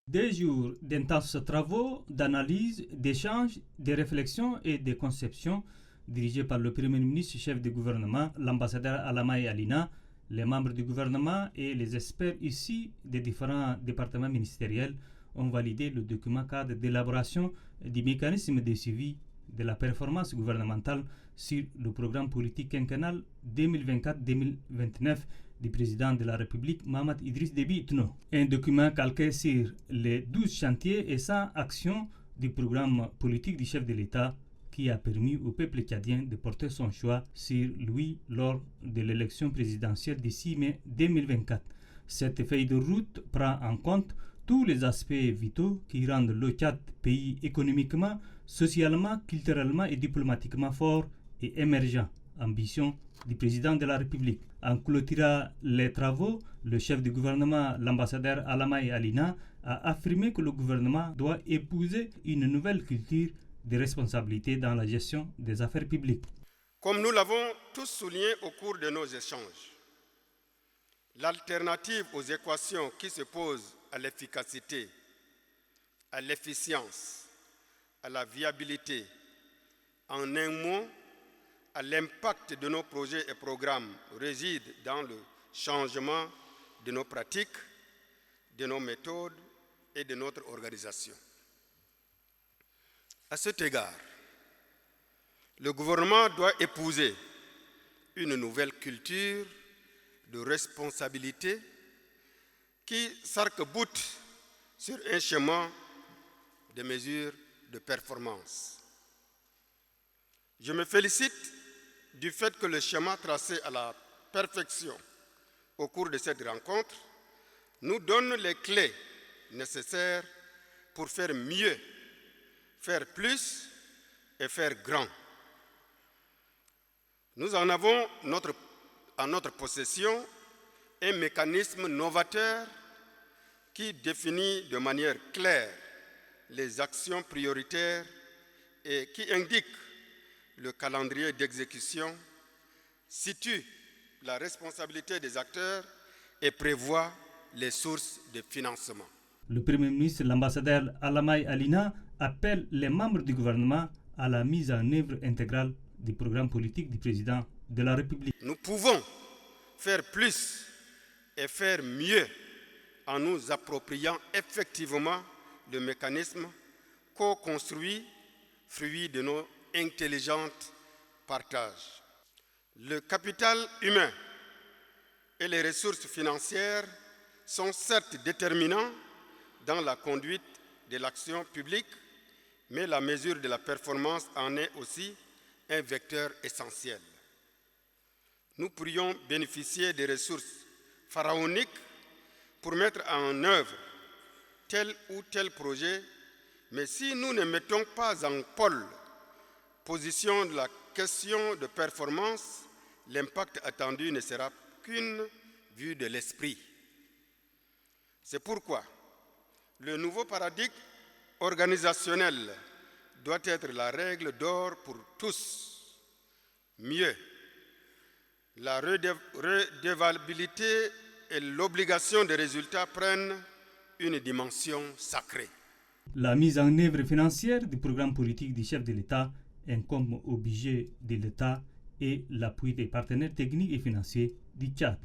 Des jours d'intenses travaux, d'analyse, d'échanges, de réflexions et de conceptions dirigés par le Premier ministre, chef du gouvernement, l'ambassadeur Alamaye Alina, les membres du gouvernement et les experts issus des différents départements ministériels ont validé le document cadre d'élaboration du mécanisme de suivi de la performance gouvernementale sur le programme politique quinquennal 2024-2029 du président de la République, Mahamat Idriss Déby Itno. Un document calqué sur les 12 chantiers et 100 actions du programme politique du chef de l'État qui a permis au peuple tchadien de porter son choix sur lui lors de l'élection présidentielle du 6 mai 2024. Cette feuille de route prend en compte tous les aspects vitaux qui rendent le Tchad pays économiquement, socialement, culturellement et diplomatiquement fort et émergent. Ambition du président de la République. En clôturant les travaux, le chef du gouvernement, l'ambassadeur Alamaye Alina, a affirmé que le gouvernement doit épouser une nouvelle culture de responsabilité dans la gestion des affaires publiques. Comme nous l'avons tous souligné au cours de nos échanges, l'alternative aux équations qui se posent à l'efficacité, à l'efficience, à la viabilité, en un mot, à l'impact de nos projets et programmes réside dans le changement de nos pratiques, de nos méthodes et de notre organisation. À cet égard, le gouvernement doit épouser une nouvelle culture de responsabilité qui s'arc-boute sur un chemin de mesures de performance. Je me félicite du fait que le schéma tracé à la perfection au cours de cette rencontre nous donne les clés nécessaires pour faire mieux, faire plus et faire grand. Nous en avons en notre possession un mécanisme novateur qui définit de manière claire les actions prioritaires et qui indique le calendrier d'exécution, situe la responsabilité des acteurs et prévoit les sources de financement. Le Premier ministre, l'ambassadeur Alamaye Alina, appelle les membres du gouvernement à la mise en œuvre intégrale du programme politique du président de la République. Nous pouvons faire plus et faire mieux en nous appropriant effectivement le mécanisme co-construit, fruit de nos intelligentes partages. Le capital humain et les ressources financières sont certes déterminants dans la conduite de l'action publique, mais la mesure de la performance en est aussi un vecteur essentiel. Nous pourrions bénéficier des ressources pharaoniques pour mettre en œuvre tel ou tel projet, mais si nous ne mettons pas en pôle position de la question de performance, l'impact attendu ne sera qu'une vue de l'esprit. C'est pourquoi le nouveau paradigme organisationnel doit être la règle d'or pour tous. Mieux, la redevabilité et l'obligation de résultats prennent une dimension sacrée. La mise en œuvre financière du programme politique du chef de l'État incombe au budget de l'État et l'appui des partenaires techniques et financiers du Tchad.